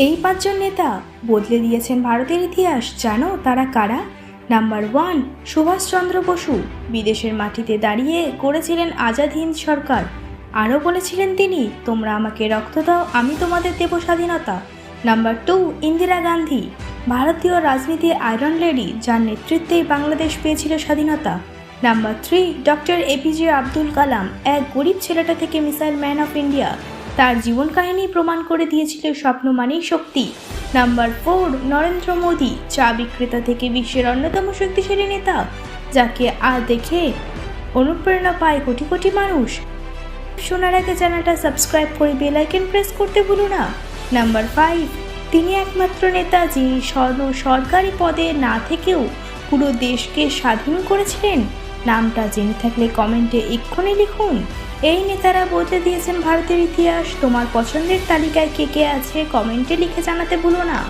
এই পাঁচজন নেতা বদলে দিয়েছেন ভারতের ইতিহাস। জানো তারা কারা? নাম্বার 1, সুভাষচন্দ্র বসু। বিদেশের মাটিতে দাঁড়িয়ে করেছিলেন আজাদ হিন্দ সরকার। আরও বলেছিলেন তিনি, তোমরা আমাকে রক্ত দাও, আমি তোমাদের দেব স্বাধীনতা। নাম্বার 2, ইন্দিরা গান্ধী। ভারতীয় রাজনীতির আয়রন লেডি, যার নেতৃত্বেই বাংলাদেশ পেয়েছিল স্বাধীনতা। Number 3, doctor APJ Abdul Kalam. এক গরিব ছেলেটা থেকে মিসাইল ম্যান অফ ইন্ডিয়া। তার জীবন কাহিনী প্রমাণ করে দিয়েছিল স্বপ্ন মানেই শক্তি। নাম্বার 4, নরেন্দ্র মোদী। চা বিক্রেতা থেকে বিশ্বের অন্যতম শক্তিশালী নেতা, যাকে দেখে অনুপ্রেরণা পায় কোটি কোটি মানুষ। শোনার আগে চ্যানেলটা সাবস্ক্রাইব করে বেল আইকন প্রেস করতে ভুলো না। নাম্বার 5, তিনি একমাত্র নেতা যিনি সরকারি পদে না থেকেও পুরো দেশকে স্বাধীন করেছিলেন। নামটা জেনে থাকলে কমেন্টে এক্ষুনি লিখুন। এই নেতারা বদলে দিয়েছেন ভারতের ইতিহাস। তোমার পছন্দের তালিকায় কে কে আছে কমেন্টে লিখে জানাতে ভুলো না।